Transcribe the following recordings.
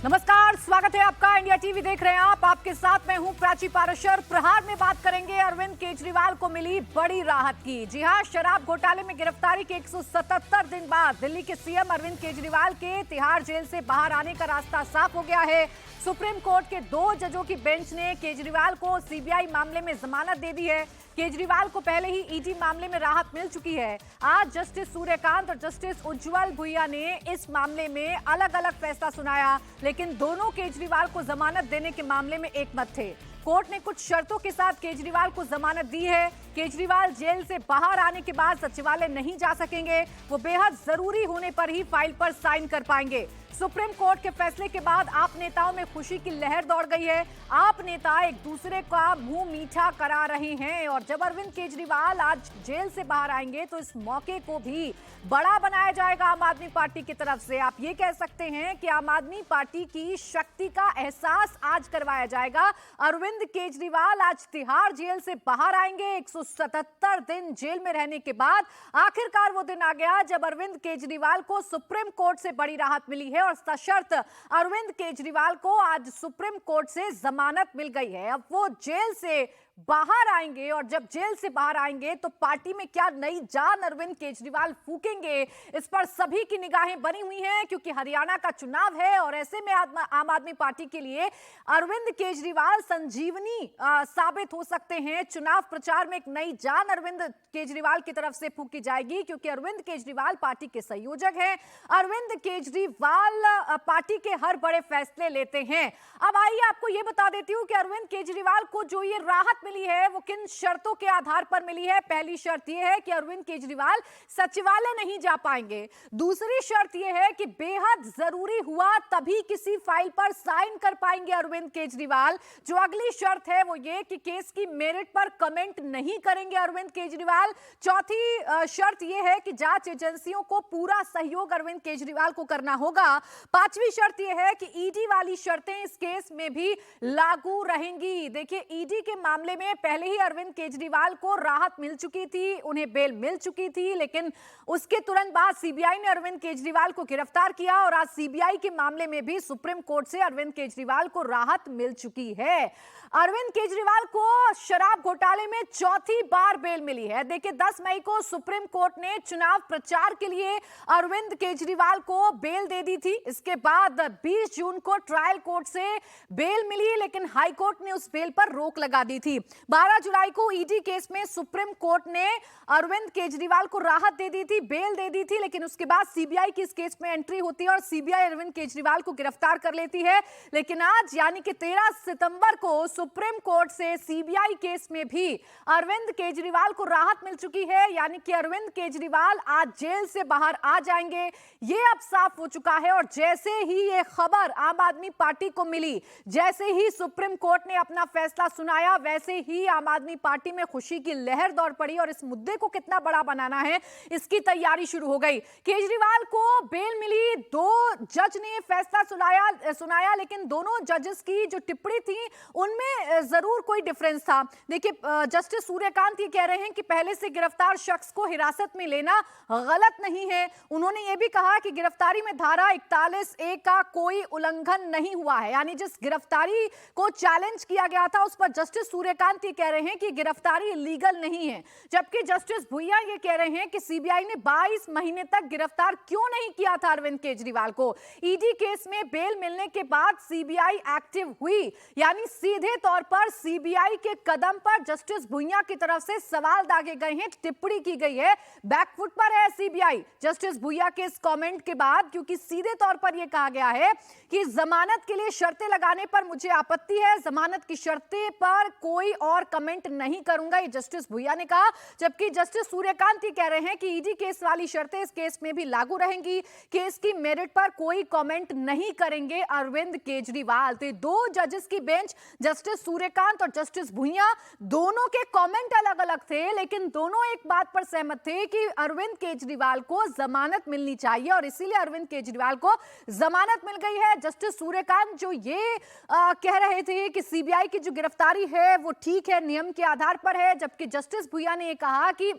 नमस्कार, स्वागत है आपका। इंडिया टीवी देख रहे हैं आप। आपके साथ मैं हूं प्राची पाराशर। प्रहार में बात करेंगे अरविंद केजरीवाल को मिली बड़ी राहत की। जी हां, शराब घोटाले में गिरफ्तारी के 177 दिन बाद दिल्ली के सीएम अरविंद केजरीवाल के तिहाड़ जेल से बाहर आने का रास्ता साफ हो गया है। सुप्रीम कोर्ट के 2 जजों की बेंच ने केजरीवाल को सीबीआई मामले में जमानत दे दी है। केजरीवाल को पहले ही ईडी मामले में राहत मिल चुकी है। आज जस्टिस सूर्यकांत और जस्टिस उज्जवल भुइया ने इस मामले में अलग अलग फैसला सुनाया, लेकिन दोनों केजरीवाल को जमानत देने के मामले में एकमत थे। कोर्ट ने कुछ शर्तों के साथ केजरीवाल को जमानत दी है। केजरीवाल जेल से बाहर आने के बाद सचिवालय नहीं जा सकेंगे। वो बेहद जरूरी होने पर ही फाइल पर साइन कर पाएंगे। सुप्रीम कोर्ट के फैसले के बाद आप नेताओं में खुशी की लहर दौड़ गई है। आप नेता एक दूसरे का मुंह मीठा करा रहे हैं और जब अरविंद केजरीवाल आज जेल से बाहर आएंगे तो इस मौके को भी बड़ा बनाया जाएगा आम आदमी पार्टी की तरफ से। आप ये कह सकते हैं कि आम आदमी पार्टी की शक्ति का एहसास आज करवाया जाएगा। अरविंद केजरीवाल आज तिहाड़ जेल से बाहर आएंगे। 177 दिन जेल में रहने के बाद आखिरकार वो दिन आ गया जब अरविंद केजरीवाल को सुप्रीम कोर्ट से बड़ी राहत मिली है और सशर्त अरविंद केजरीवाल को आज सुप्रीम कोर्ट से जमानत मिल गई है। अब वो जेल से बाहर आएंगे और जब जेल से बाहर आएंगे तो पार्टी में क्या नई जान अरविंद केजरीवाल फूकेंगे, इस पर सभी की निगाहें बनी हुई हैं, क्योंकि हरियाणा का चुनाव है और ऐसे में आम आदमी पार्टी के लिए अरविंद केजरीवाल संजीवनी साबित हो सकते हैं। चुनाव प्रचार में एक नई जान अरविंद केजरीवाल की तरफ से फूकी जाएगी, क्योंकि अरविंद केजरीवाल पार्टी के संयोजक हैं। अरविंद केजरीवाल पार्टी के हर बड़े फैसले लेते हैं। अब आइए आपको यह बता देती हूं कि अरविंद केजरीवाल को जो ये राहत मिली है वो किन शर्तों के आधार पर मिली है। पहली शर्त यह है कि अरविंद केजरीवाल सचिवालय नहीं जा पाएंगे। दूसरी शर्त यह है कि बेहद जरूरी हुआ तभी किसी फाइल पर साइन कर पाएंगे अरविंद केजरीवाल। जो अगली शर्त है वो ये कि केस की मेरिट पर कमेंट नहीं करेंगे अरविंद केजरीवाल। चौथी शर्त यह है कि जांच एजेंसियों को पूरा सहयोग अरविंद केजरीवाल को करना होगा। पांचवी शर्त यह है कि ईडी वाली शर्तें इस केस में भी लागू रहेंगी। देखिए, ईडी के मामले में पहले ही अरविंद केजरीवाल को राहत मिल चुकी थी, उन्हें बेल मिल चुकी थी, लेकिन उसके तुरंत बाद सीबीआई ने अरविंद केजरीवाल को गिरफ्तार किया और आज सीबीआई के मामले में भी सुप्रीम कोर्ट से अरविंद केजरीवाल को राहत मिल चुकी है। अरविंद केजरीवाल को शराब घोटाले में चौथी बार बेल मिली है। देखिए, 10 मई को सुप्रीम कोर्ट ने चुनाव प्रचार के लिए अरविंद केजरीवाल को बेल दे दी थी। इसके बाद 20 जून को ट्रायल कोर्ट से बेल मिली, लेकिन हाई कोर्ट ने उस बेल पर रोक लगा दी थी। 12 जुलाई को ईडी केस में सुप्रीम कोर्ट ने अरविंद केजरीवाल को राहत दे दी थी, बेल दे दी थी, लेकिन उसके बाद सीबीआई की इस केस में एंट्री होती है और सीबीआई अरविंद केजरीवाल को गिरफ्तार कर लेती है। लेकिन आज यानी कि 13 सितंबर को सुप्रीम कोर्ट से सीबीआई केस में भी अरविंद केजरीवाल को राहत मिल चुकी है, यानी कि अरविंद केजरीवाल आज जेल से बाहर आ जाएंगे। यह अब साफ हो चुका है और जैसे ही यह खबर आम आदमी पार्टी को मिली, जैसे ही सुप्रीम कोर्ट ने अपना फैसला सुनाया, वैसे ही आम आदमी पार्टी में खुशी की लहर दौड़ पड़ी और इस मुद्दे को कितना बड़ा बनाना है इसकी तैयारी शुरू हो गई। केजरीवाल को बेल मिली, 2 जज ने फैसला सुनाया, लेकिन दोनों जजेस की जो टिप्पणी थी उनमें जरूर कोई डिफरेंस था। देखिए, जस्टिस सूर्यकांत ये कह रहे हैं कि पहले से गिरफ्तार शख्स को हिरासत में लेना गलत नहीं है। उन्होंने ये भी कहा कि गिरफ्तारी में धारा 41A का कोई उल्लंघन नहीं हुआ है, यानी जिस गिरफ्तारी को चैलेंज किया गया था उस पर जस्टिस सूर्यकांत ये कह रहे हैं कि गिरफ्तारी इलीगल नहीं है। जबकि जस्टिस भुइया ये कह रहे हैं कि सीबीआई ने 22 महीने तक गिरफ्तार क्यों नहीं किया था अरविंद केजरीवाल को। ईडी केस में बेल मिलने के बाद सीबीआई एक्टिव हुई, यानी सीधे तौर पर सीबीआई के कदम पर जस्टिस भुइया की तरफ से सवाल दागे गए हैं, टिप्पणी की गई है। बैकफुट पर है सीबीआई जस्टिस भुइया के इस कमेंट के बाद, क्योंकि सीधे तौर पर यह कहा गया है कि जमानत के लिए शर्तें लगाने पर मुझे आपत्ति है, जमानत की शर्तें पर कोई और कमेंट नहीं करूंगा, ये जस्टिस भुइया ने कहा। जबकि जस्टिस सूर्यकांत कह रहे हैं कि ईडी केस वाली शर्तें इस केस में भी लागू रहेंगी, केस की मेरिट पर कोई कमेंट नहीं करेंगे अरविंद केजरीवाल। तो 2 जजेस की बेंच, जस्टिस सूर्यकांत और जस्टिस भुइया, दोनों के कमेंट अलग अलग थे, लेकिन दोनों एक बात पर सहमत थे कि अरविंद केजरीवाल को जमानत मिलनी चाहिए और इसीलिए अरविंद केजरीवाल को जमानत मिल गई है। जस्टिस सूर्यकांत जो ये कह रहे थे कि सीबीआई की जो गिरफ्तारी है वो ठीक है, नियम के आधार पर है, जबकि जस्टिस भुइया ने ये कहा कि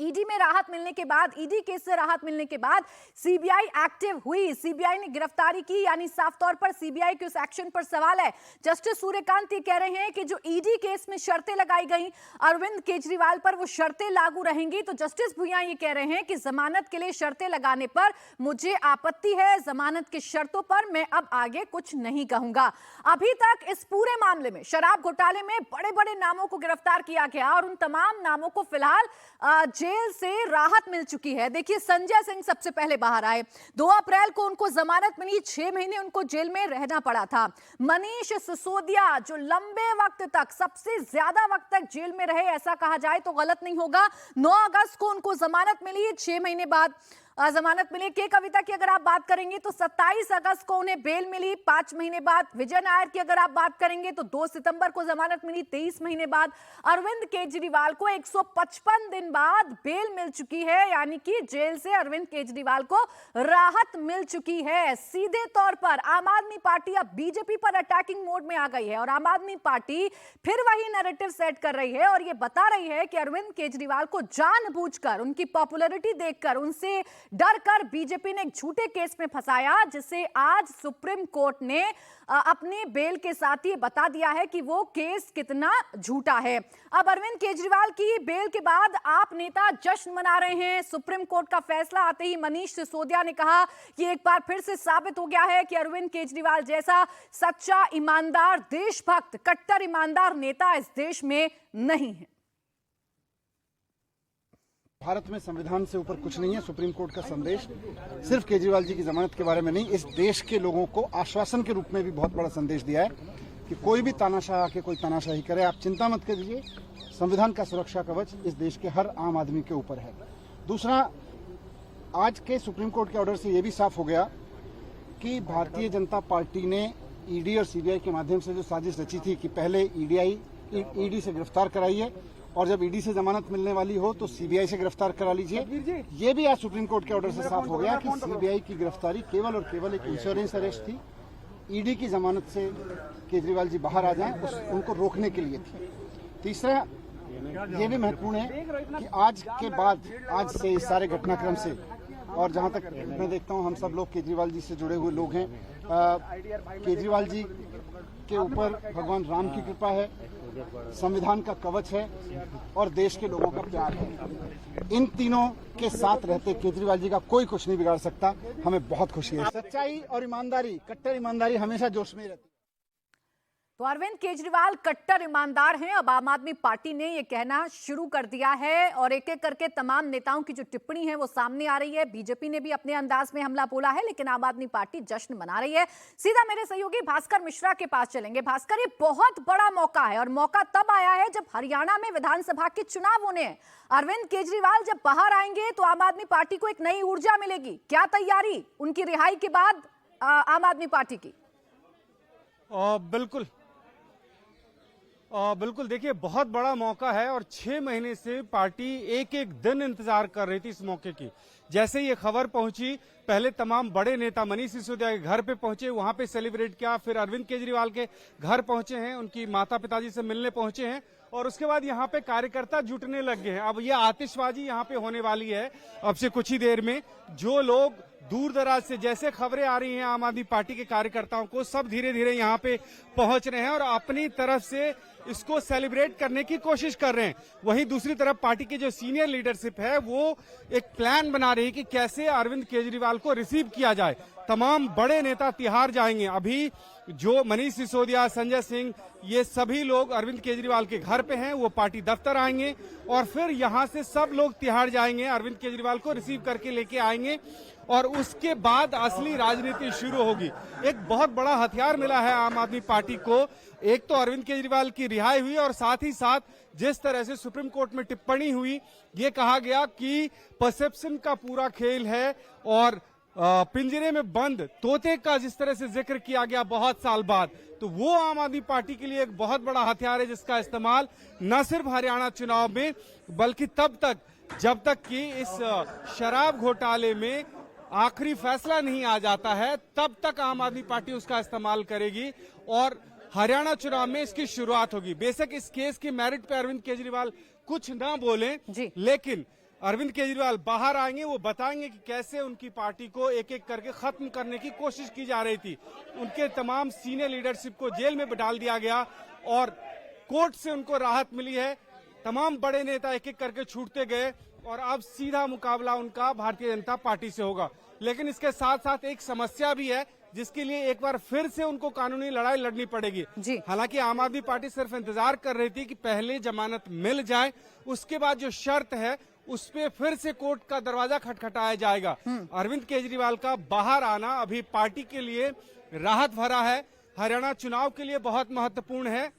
ईडी में राहत मिलने के बाद, ईडी केस से राहत मिलने के बाद सीबीआई एक्टिव हुई, सीबीआई ने गिरफ्तारी की, यानी साफ तौर पर सीबीआई के उस एक्शन पर सवाल है। जस्टिस सूर्यकांत ये कह रहे हैं कि जो ईडी केस में शर्तें लगाई गई अरविंद केजरीवाल पर, वो शर्तें लागू रहेंगी। तो जस्टिस भुइयां ये कह रहे हैं कि जमानत के लिए शर्तें लगाने पर मुझे आपत्ति है, जमानत की शर्तों पर मैं अब आगे कुछ नहीं कहूंगा। अभी तक इस पूरे मामले में, शराब घोटाले में बड़े बड़े नामों को गिरफ्तार किया गया और उन तमाम नामों को फिलहाल जेल से राहत मिल चुकी है। देखिए, संजय सिंह सबसे पहले बाहर आए। 2 अप्रैल को उनको जमानत मिली, 6 महीने उनको जेल में रहना पड़ा था। मनीष सिसोदिया, जो लंबे वक्त तक, सबसे ज्यादा वक्त तक जेल में रहे, ऐसा कहा जाए तो गलत नहीं होगा। 9 अगस्त को उनको जमानत मिली, 6 महीने बाद जमानत मिली। के कविता की अगर आप बात करेंगे तो 27 अगस्त को उन्हें बेल मिली, 5 महीने बाद। विजय नायर की अगर आप बात करेंगे तो 2 सितंबर को जमानत मिली, 23 महीने बाद। अरविंद केजरीवाल को 155 दिन बाद बेल मिल चुकी है, यानी कि जेल से अरविंद केजरीवाल को राहत मिल चुकी है। सीधे तौर पर आम आदमी पार्टी अब बीजेपी पर अटैकिंग मोड में आ गई है और आम आदमी पार्टी फिर वही नैरेटिव सेट कर रही है और यह बता रही है कि अरविंद केजरीवाल को जानबूझकर, उनकी पॉपुलैरिटी देखकर, उनसे डर कर बीजेपी ने एक झूठे केस में फंसाया, जिसे आज सुप्रीम कोर्ट ने अपने बेल के साथ ही बता दिया है कि वो केस कितना झूठा है। अब अरविंद केजरीवाल की बेल के बाद आप नेता जश्न मना रहे हैं। सुप्रीम कोर्ट का फैसला आते ही मनीष सिसोदिया ने कहा कि एक बार फिर से साबित हो गया है कि अरविंद केजरीवाल जैसा सच्चा, ईमानदार, देशभक्त, कट्टर ईमानदार नेता इस देश में नहीं है। भारत में संविधान से ऊपर कुछ नहीं है। सुप्रीम कोर्ट का संदेश सिर्फ केजरीवाल जी की जमानत के बारे में नहीं, इस देश के लोगों को आश्वासन के रूप में भी बहुत बड़ा संदेश दिया है कि कोई भी तानाशाह आके कोई तानाशाही करे, आप चिंता मत कीजिए, संविधान का सुरक्षा कवच इस देश के हर आम आदमी के ऊपर है। दूसरा, आज के सुप्रीम कोर्ट के ऑर्डर से यह भी साफ हो गया कि भारतीय जनता पार्टी ने ईडी और सीबीआई के माध्यम से जो साजिश रची थी कि पहले ईडी से गिरफ्तार कराइए और जब ईडी से जमानत मिलने वाली हो तो सीबीआई से गिरफ्तार करा लीजिए। ये भी आज सुप्रीम कोर्ट के ऑर्डर से साफ हो गया कि सीबीआई की गिरफ्तारी केवल और केवल एक इंश्योरेंस अरेस्ट थी, ईडी की जमानत से केजरीवाल जी बाहर आ जाएं उनको रोकने के लिए थी। तीसरा, ये भी महत्वपूर्ण है कि आज के बाद, आज से इस सारे घटनाक्रम से, और जहां तक मैं देखता हूं हम सब लोग केजरीवाल जी से जुड़े हुए लोग हैं, केजरीवाल जी के ऊपर भगवान राम की कृपा है, संविधान का कवच है और देश के लोगों का प्यार है। इन तीनों के साथ रहते केजरीवाल जी का कोई कुछ नहीं बिगाड़ सकता। हमें बहुत खुशी है। सच्चाई और ईमानदारी, कट्टर ईमानदारी हमेशा जोश में रहती है। तो अरविंद केजरीवाल कट्टर ईमानदार हैं। अब आम आदमी पार्टी ने यह कहना शुरू कर दिया है और एक एक करके तमाम नेताओं की जो टिप्पणी है वो सामने आ रही है। बीजेपी ने भी अपने अंदाज में हमला बोला है, लेकिन आम आदमी पार्टी जश्न मना रही है। सीधा मेरे सहयोगी भास्कर मिश्रा के पास चलेंगे। भास्कर, ये बहुत बड़ा मौका है और मौका तब आया है जब हरियाणा में विधानसभा के चुनाव होने हैं। अरविंद केजरीवाल जब बाहर आएंगे तो आम आदमी पार्टी को एक नई ऊर्जा मिलेगी। क्या तैयारी उनकी रिहाई के बाद आम आदमी पार्टी की? बिल्कुल देखिए, बहुत बड़ा मौका है और 6 महीने से पार्टी एक एक दिन इंतजार कर रही थी इस मौके की। जैसे ये खबर पहुंची, पहले तमाम बड़े नेता मनीष सिसोदिया के घर पे पहुंचे, वहां पे सेलिब्रेट किया, फिर अरविंद केजरीवाल के घर पहुंचे हैं, उनकी माता पिताजी से मिलने पहुंचे हैं और उसके बाद यहाँ पे कार्यकर्ता जुटने लग गए हैं। अब ये आतिशबाजी यहाँ पे होने वाली है अब से कुछ ही देर में। जो लोग दूर दराज से, जैसे खबरें आ रही हैं आम आदमी पार्टी के कार्यकर्ताओं को, सब धीरे धीरे यहाँ पे पहुंच रहे हैं और अपनी तरफ से इसको सेलिब्रेट करने की कोशिश कर रहे हैं। वहीं दूसरी तरफ पार्टी की जो सीनियर लीडरशिप है वो एक प्लान बना रही है कि कैसे अरविंद केजरीवाल को रिसीव किया जाए। तमाम बड़े नेता तिहाड़ जाएंगे। अभी जो मनीष सिसोदिया, संजय सिंह, ये सभी लोग अरविंद केजरीवाल के घर पे हैं, वो पार्टी दफ्तर आएंगे और फिर यहां से सब लोग तिहाड़ जाएंगे, अरविंद केजरीवाल को रिसीव करके लेके आएंगे और उसके बाद असली राजनीति शुरू होगी। एक बहुत बड़ा हथियार मिला है आम आदमी पार्टी को। एक तो अरविंद केजरीवाल की रिहाई हुई और साथ ही साथ जिस तरह से सुप्रीम कोर्ट में टिप्पणी हुई, ये कहा गया कि परसेप्शन का पूरा खेल है और पिंजरे में बंद तोते का जिस तरह से जिक्र किया गया बहुत साल बाद, तो वो आम आदमी पार्टी के लिए एक बहुत बड़ा हथियार है जिसका इस्तेमाल न सिर्फ हरियाणा चुनाव में बल्कि तब तक जब तक कि इस शराब घोटाले में आखिरी फैसला नहीं आ जाता है, तब तक आम आदमी पार्टी उसका इस्तेमाल करेगी और हरियाणा चुनाव में इसकी शुरुआत होगी। बेशक इस केस की मेरिट पे अरविंद केजरीवाल कुछ ना बोले, लेकिन अरविंद केजरीवाल बाहर आएंगे, वो बताएंगे कि कैसे उनकी पार्टी को एक एक करके खत्म करने की कोशिश की जा रही थी। उनके तमाम सीनियर लीडरशिप को जेल में डाल दिया गया और कोर्ट से उनको राहत मिली है। तमाम बड़े नेता एक एक करके छूटते गए और अब सीधा मुकाबला उनका भारतीय जनता पार्टी से होगा। लेकिन इसके साथ साथ एक समस्या भी है जिसके लिए एक बार फिर से उनको कानूनी लड़ाई लड़नी पड़ेगी। हालांकि आम आदमी पार्टी सिर्फ इंतजार कर रही थी कि पहले जमानत मिल जाए, उसके बाद जो शर्त है उस पे फिर से कोर्ट का दरवाजा खटखटाया जाएगा। अरविंद केजरीवाल का बाहर आना अभी पार्टी के लिए राहत भरा है, हरियाणा चुनाव के लिए बहुत महत्वपूर्ण है।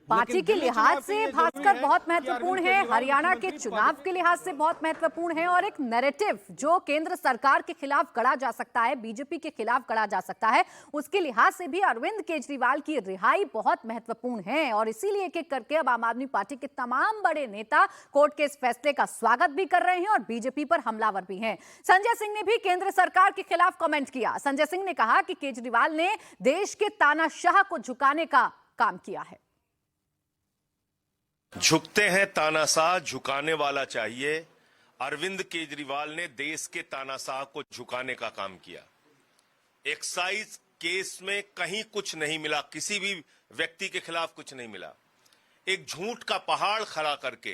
पार्टी के लिहाज से भास्कर बहुत महत्वपूर्ण है, हरियाणा के चुनाव के लिहाज से बहुत महत्वपूर्ण है और एक नैरेटिव जो केंद्र सरकार के खिलाफ गढ़ा जा सकता है, बीजेपी के खिलाफ गढ़ा जा सकता है, उसके लिहाज से भी अरविंद केजरीवाल की रिहाई बहुत महत्वपूर्ण है। और इसीलिए एक एक करके अब आम आदमी पार्टी के तमाम बड़े नेता कोर्ट के इस फैसले का स्वागत भी कर रहे हैं और बीजेपी पर हमलावर भी हैं। संजय सिंह ने भी केंद्र सरकार के खिलाफ कमेंट किया। संजय सिंह ने कहा कि केजरीवाल ने देश के तानाशाह को झुकाने का काम किया है। झुकते हैं तानाशाह, झुकाने वाला चाहिए। अरविंद केजरीवाल ने देश के तानाशाह को झुकाने का काम किया। एक्साइज केस में कहीं कुछ नहीं मिला, किसी भी व्यक्ति के खिलाफ कुछ नहीं मिला। एक झूठ का पहाड़ खड़ा करके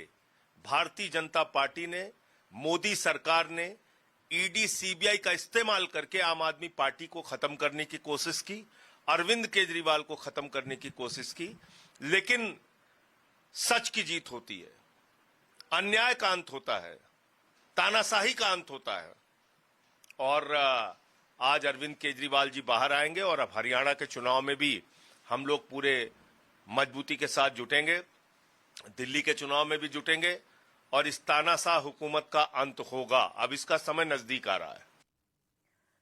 भारतीय जनता पार्टी ने, मोदी सरकार ने ईडी सीबीआई का इस्तेमाल करके आम आदमी पार्टी को खत्म करने की कोशिश की, अरविंद केजरीवाल को खत्म करने की कोशिश की। लेकिन सच की जीत होती है, अन्याय का अंत होता है, तानाशाही का अंत होता है। और आज अरविंद केजरीवाल जी बाहर आएंगे और अब हरियाणा के चुनाव में भी हम लोग पूरे मजबूती के साथ जुटेंगे, दिल्ली के चुनाव में भी जुटेंगे और इस तानाशाह हुकूमत का अंत होगा। अब इसका समय नजदीक आ रहा है।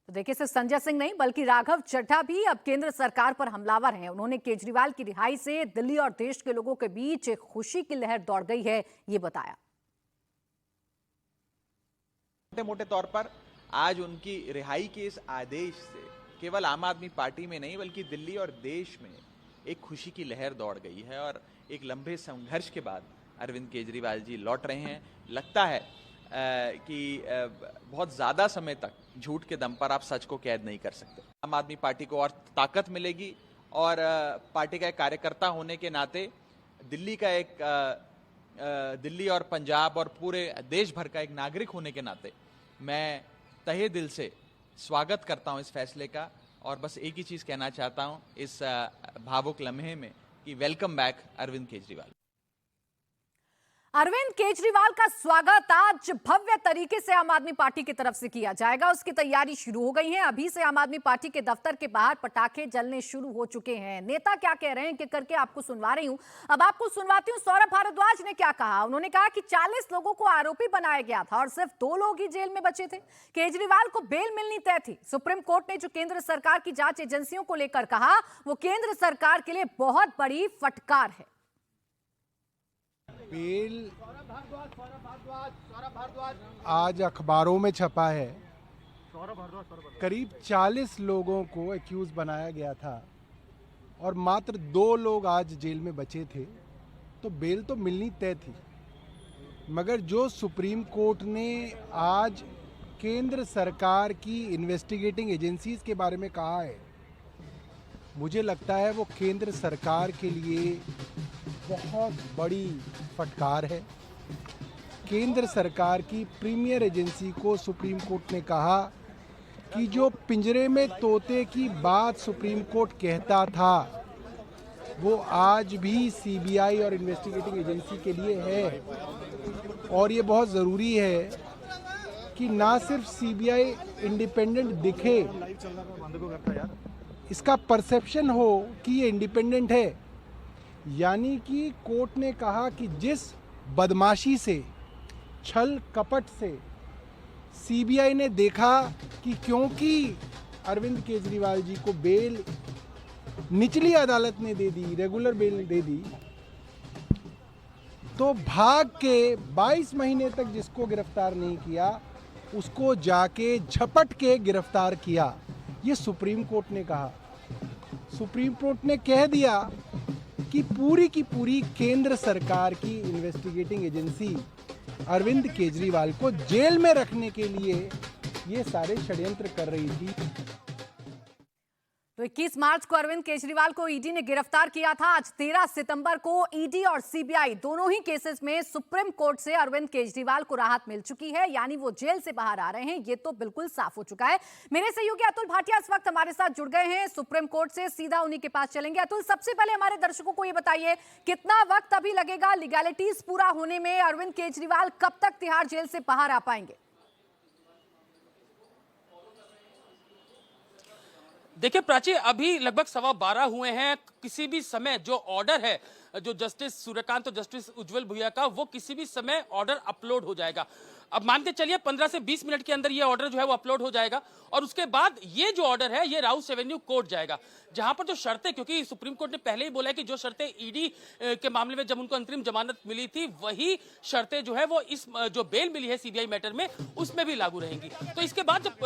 तो देखिए, सिर्फ संजय सिंह नहीं बल्कि राघव चड्ढा भी अब केंद्र सरकार पर हमलावर हैं। उन्होंने केजरीवाल की रिहाई से दिल्ली और देश के लोगों के बीच एक खुशी की लहर दौड़ गई है, ये बताया। मोटे मोटे तौर पर आज उनकी रिहाई के इस आदेश से केवल आम आदमी पार्टी में नहीं बल्कि दिल्ली और देश में एक खुशी की लहर दौड़ गई है और एक लंबे संघर्ष के बाद अरविंद केजरीवाल जी लौट रहे हैं। लगता है कि बहुत ज़्यादा समय तक झूठ के दम पर आप सच को कैद नहीं कर सकते। आम आदमी पार्टी को और ताकत मिलेगी और पार्टी का एक कार्यकर्ता होने के नाते दिल्ली और पंजाब और पूरे देश भर का एक नागरिक होने के नाते मैं तहे दिल से स्वागत करता हूं इस फैसले का और बस एक ही चीज़ कहना चाहता हूं इस भावुक लम्हे में कि वेलकम बैक अरविंद केजरीवाल। अरविंद केजरीवाल का स्वागत आज भव्य तरीके से आम आदमी पार्टी की तरफ से किया जाएगा। उसकी तैयारी शुरू हो गई है। अभी से आम आदमी पार्टी के दफ्तर के बाहर पटाखे जलने शुरू हो चुके हैं। नेता क्या कह रहे हैं कि करके आपको सुनवा रही हूं। अब आपको सुनवाती हूं सौरभ भारद्वाज ने क्या कहा। उन्होंने कहा कि 40 लोगों को आरोपी बनाया गया था और सिर्फ 2 लोग ही जेल में बचे थे। केजरीवाल को बेल मिलनी तय थी। सुप्रीम कोर्ट ने जो केंद्र सरकार की जांच एजेंसियों को लेकर कहा, वो केंद्र सरकार के लिए बहुत बड़ी फटकार है। बेल आज अखबारों में छपा है। करीब 40 लोगों को एक्यूज बनाया गया था और मात्र 2 लोग आज जेल में बचे थे, तो बेल तो मिलनी तय थी। मगर जो सुप्रीम कोर्ट ने आज केंद्र सरकार की इन्वेस्टिगेटिंग एजेंसीज के बारे में कहा है, मुझे लगता है वो केंद्र सरकार के लिए बहुत बड़ी फटकार है। केंद्र सरकार की प्रीमियर एजेंसी को सुप्रीम कोर्ट ने कहा कि जो पिंजरे में तोते की बात सुप्रीम कोर्ट कहता था, वो आज भी सीबीआई और इन्वेस्टिगेटिंग एजेंसी के लिए है। और ये बहुत ज़रूरी है कि ना सिर्फ सीबीआई इंडिपेंडेंट दिखे, इसका परसेप्शन हो कि ये इंडिपेंडेंट है। यानी कि कोर्ट ने कहा कि जिस बदमाशी से, छल कपट से सीबीआई ने देखा कि क्योंकि अरविंद केजरीवाल जी को बेल निचली अदालत ने दे दी, रेगुलर बेल दे दी, तो भाग के 22 महीने तक जिसको गिरफ्तार नहीं किया उसको जाके झपट के गिरफ्तार किया। ये सुप्रीम कोर्ट ने कहा। सुप्रीम कोर्ट ने कह दिया कि पूरी की पूरी केंद्र सरकार की इन्वेस्टिगेटिंग एजेंसी अरविंद केजरीवाल को जेल में रखने के लिए ये सारे षड्यंत्र कर रही थी। तो 21 मार्च को अरविंद केजरीवाल को ईडी ने गिरफ्तार किया था। आज 13 सितंबर को ईडी और सीबीआई दोनों ही केसेस में सुप्रीम कोर्ट से अरविंद केजरीवाल को राहत मिल चुकी है, यानी वो जेल से बाहर आ रहे हैं, ये तो बिल्कुल साफ हो चुका है। मेरे सहयोगी अतुल भाटिया इस वक्त हमारे साथ जुड़ गए हैं सुप्रीम कोर्ट से, सीधा उन्हीं के पास चलेंगे। अतुल, सबसे पहले हमारे दर्शकों को ये बताइए, कितना वक्त अभी लगेगा लीगैलिटीज पूरा होने में? अरविंद केजरीवाल कब तक तिहाड़ जेल से बाहर आ पाएंगे? देखिए प्राची, अभी लगभग 12:15 हुए हैं। किसी भी समय जो ऑर्डर है, जो जस्टिस सूर्यकांत और जस्टिस उज्जवल भुइया का, वो किसी भी समय ऑर्डर अपलोड हो जाएगा। अब मान के चलिए 15 से 20 मिनट के अंदर ये ऑर्डर जो है वो अपलोड हो जाएगा और उसके बाद ये जो ऑर्डर है ये राउस एवेन्यू कोर्ट जाएगा, जहां पर जो शर्तें, क्योंकि सुप्रीम कोर्ट ने पहले ही बोला है कि जो शर्तें ईडी के मामले में जब उनको अंतरिम जमानत मिली थी, वही शर्तें जो है वो इस जो बेल मिली है सीबीआई मैटर में, उसमें भी लागू रहेंगी। तो इसके बाद जब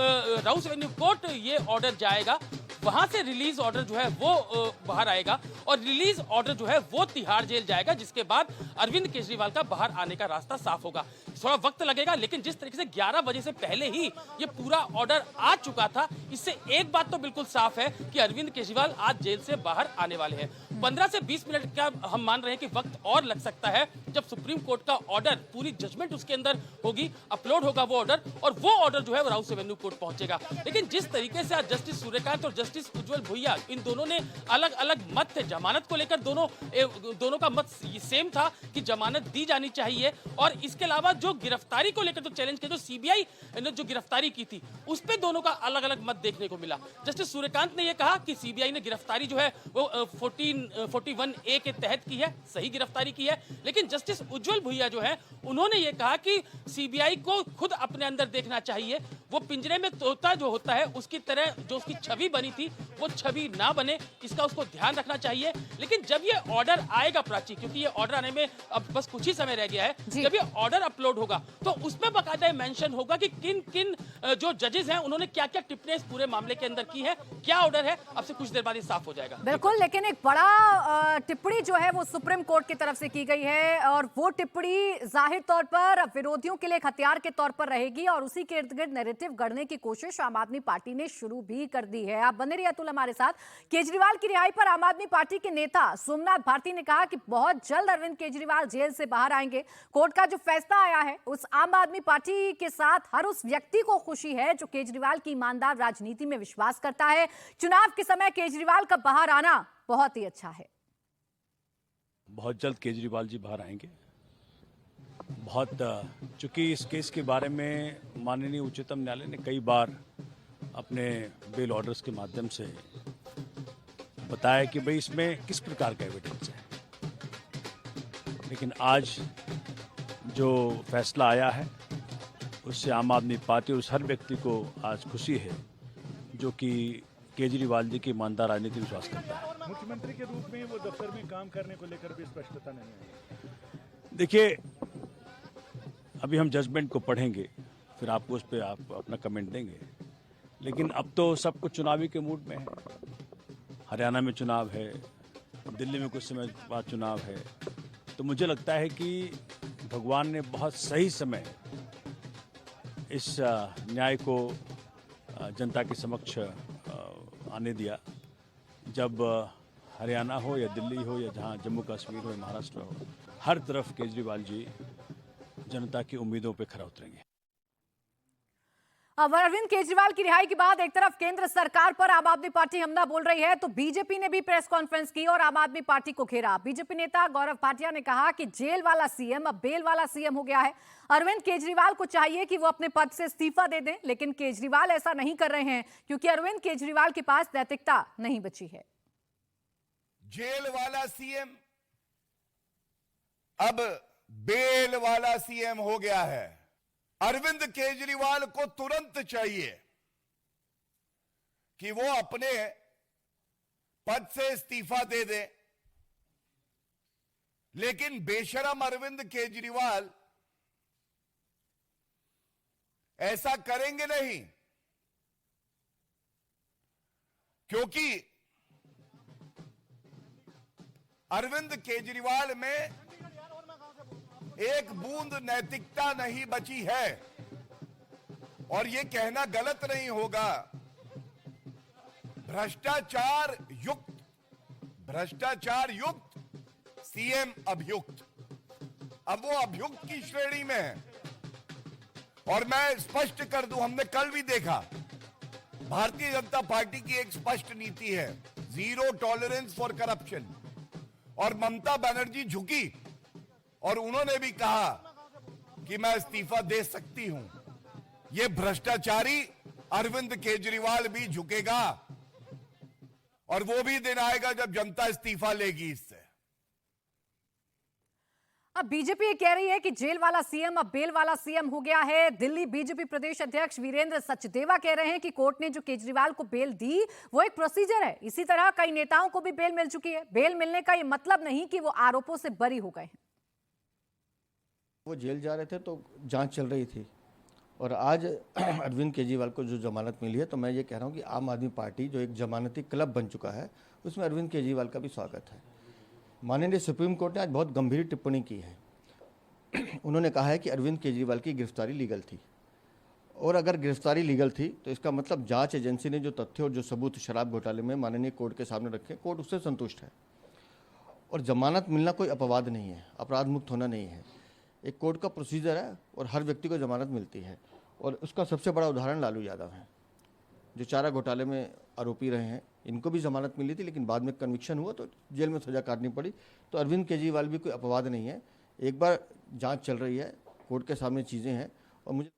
राउस एवेन्यू कोर्ट ये ऑर्डर जाएगा, वहां से रिलीज ऑर्डर जो है वो बाहर आएगा और रिलीज ऑर्डर जो है वो तिहाड़ जेल जाएगा, जिसके बाद अरविंद केजरीवाल का बाहर आने का रास्ता साफ होगा। थोड़ा वक्त लगेगा, लेकिन जिस तरीके से 11 बजे से पहले ही ये पूरा ऑर्डर आ चुका था, इससे एक बात तो बिल्कुल साफ है कि अरविंद केजरीवाल आज जेल से बाहर आने वाले हैं। 15 से 20 मिनट का हम मान रहे हैं कि वक्त और लग सकता है, जब सुप्रीम कोर्ट का ऑर्डर, पूरी जजमेंट उसके अंदर होगी, अपलोड होगा वो ऑर्डर, और वो ऑर्डर जो है वो राउस एवेन्यू कोर्ट पहुंचेगा। लेकिन जिस तरीके से आज जस्टिस सूर्यकांत और जस्टिस उज्जवल भुइया, इन दोनों ने अलग अलग मत थे जमानत को लेकर, दोनों का मत सेम था कि जमानत दी जानी चाहिए, और इसके अलावा जो गिरफ्तारी को लेकर जो चैलेंज किया, जो सीबीआई ने जो गिरफ्तारी की थी, उस पे दोनों का अलग अलग मत देखने को मिला। जस्टिस सूर्यकांत ने यह कहा कि सीबीआई ने गिरफ्तारी जो है वो 41A के तहत की है, सही गिरफ्तारी की है। लेकिन जस्टिस उज्जवल भुइया जो है, उन्होंने ये कहा कि सीबीआई को खुद अपने अंदर देखना चाहिए, वो पिंजरे में तोता जो होता है उसकी तरह जो उसकी छवि बनी थी वो छवि ना बने, इसका उसको ध्यान रखना चाहिए। लेकिन जब ये ऑर्डर आएगा प्राची, क्योंकि ये ऑर्डर आने में अब बस कुछ ही समय रह गया है, जब ये ऑर्डर अपलोड होगा तो उसमें बाकायदा मेंशन होगा कि किन किन जो जजेस हैं उन्होंने क्या क्या टिप्पणी इस पूरे मामले के अंदर की है, क्या ऑर्डर है। अब से कुछ देर बाद ये साफ हो जाएगा। बिल्कुल, लेकिन एक बड़ा टिप्पणी जो है वो सुप्रीम कोर्ट की तरफ से की गई है, और वो टिप्पणी जाहिर तौर पर विरोधियों के लिए एक हथियार के तौर पर रहेगी, और उसी के इर्द गिर्द नैरेटिव गढ़ने की कोशिश आम आदमी पार्टी ने शुरू भी कर दी है। आप बने रहिए अतुल हमारे साथ। केजरीवाल की रिहाई पर आम आदमी पार्टी के नेता सोमनाथ भारती ने कहा कि बहुत जल्द अरविंद केजरीवाल जेल से बाहर आएंगे। कोर्ट का जो फैसला आया है, उस आम आदमी पार्टी के साथ हर उस व्यक्ति को खुशी है जो केजरीवाल की ईमानदार राजनीति में विश्वास करता है। चुनाव के समय केजरीवाल का बाहर आना बहुत ही अच्छा है। बहुत जल्द केजरीवाल जी बाहर आएंगे। चूंकि इस केस के बारे में माननीय उच्चतम न्यायालय ने कई बार अपने बेल ऑर्डर्स के माध्यम से बताया कि भाई इसमें किस प्रकार का एविडेंस है, लेकिन आज जो फैसला आया है उससे आम आदमी पार्टी और उस हर व्यक्ति को आज खुशी है जो कि केजरीवाल जी की ईमानदार राजनीति में विश्वास करता है। मुख्यमंत्री के रूप में वो दफ्तर में काम करने को लेकर भी स्पष्टता नहीं है। देखिए, अभी हम जजमेंट को पढ़ेंगे, फिर आपको उस पर आप अपना कमेंट देंगे, लेकिन अब तो सब कुछ चुनावी के मूड में है। हरियाणा में चुनाव है, दिल्ली में कुछ समय बाद चुनाव है, तो मुझे लगता है कि भगवान ने बहुत सही समय इस न्याय को जनता के समक्ष आने दिया, जब हरियाणा हो या दिल्ली हो या जहां जम्मू कश्मीर हो या महाराष्ट्र हो, हर तरफ केजरीवाल जी जनता की उम्मीदों पे खरा उतरेंगे। अब अरविंद केजरीवाल की रिहाई के बाद एक तरफ केंद्र सरकार पर आम आदमी पार्टी हमला बोल रही है, तो बीजेपी ने भी प्रेस कॉन्फ्रेंस की और आम आदमी पार्टी को घेरा। बीजेपी नेता गौरव भाटिया ने कहा कि जेल वाला सीएम अब बेल वाला सीएम हो गया है। अरविंद केजरीवाल को चाहिए कि वो अपने पद से इस्तीफा दे दें, लेकिन केजरीवाल ऐसा नहीं कर रहे हैं क्योंकि अरविंद केजरीवाल के पास नैतिकता नहीं बची है। जेल वाला सीएम अब बेल वाला सीएम हो गया है। अरविंद केजरीवाल को तुरंत चाहिए कि वो अपने पद से इस्तीफा दे दे, लेकिन बेशरम अरविंद केजरीवाल ऐसा करेंगे नहीं, क्योंकि अरविंद केजरीवाल में एक बूंद नैतिकता नहीं बची है। और ये कहना गलत नहीं होगा, भ्रष्टाचार युक्त सीएम अभियुक्त, अब वो अभियुक्त की श्रेणी में है। और मैं स्पष्ट कर दूं, हमने कल भी देखा, भारतीय जनता पार्टी की एक स्पष्ट नीति है, जीरो टॉलरेंस फॉर करप्शन। और ममता बनर्जी झुकी और उन्होंने भी कहा कि मैं इस्तीफा दे सकती हूं। ये भ्रष्टाचारी अरविंद केजरीवाल भी झुकेगा और वो भी दिन आएगा जब जनता इस्तीफा लेगी इससे। अब बीजेपी ये कह रही है कि जेल वाला सीएम अब बेल वाला सीएम हो गया है। दिल्ली बीजेपी प्रदेश अध्यक्ष वीरेंद्र सचदेवा कह रहे हैं कि कोर्ट ने जो केजरीवाल को बेल दी वो एक प्रोसीजर है। इसी तरह कई नेताओं को भी बेल मिल चुकी है। बेल मिलने का ये मतलब नहीं कि वो आरोपों से बरी हो गए हैं। वो जेल जा रहे थे तो जांच चल रही थी और आज अरविंद केजरीवाल को जो जमानत मिली है, तो मैं ये कह रहा हूँ कि आम आदमी पार्टी जो एक जमानती क्लब बन चुका है, उसमें अरविंद केजरीवाल का भी स्वागत है। माननीय सुप्रीम कोर्ट ने आज बहुत गंभीर टिप्पणी की है। उन्होंने कहा है कि अरविंद केजरीवाल की गिरफ्तारी लीगल थी, और अगर गिरफ्तारी लीगल थी तो इसका मतलब जांच एजेंसी ने जो तथ्य और जो सबूत शराब घोटाले में माननीय कोर्ट के सामने रखे, कोर्ट उससे संतुष्ट है। और जमानत मिलना कोई अपवाद नहीं है, अपराध मुक्त होना नहीं है, एक कोर्ट का प्रोसीजर है और हर व्यक्ति को जमानत मिलती है। और उसका सबसे बड़ा उदाहरण लालू यादव है, जो चारा घोटाले में आरोपी रहे हैं। इनको भी जमानत मिली थी, लेकिन बाद में कन्विक्शन हुआ तो जेल में सजा काटनी पड़ी। तो अरविंद केजरीवाल भी कोई अपवाद नहीं है। एक बार जांच चल रही है, कोर्ट के सामने चीज़ें हैं, और मुझे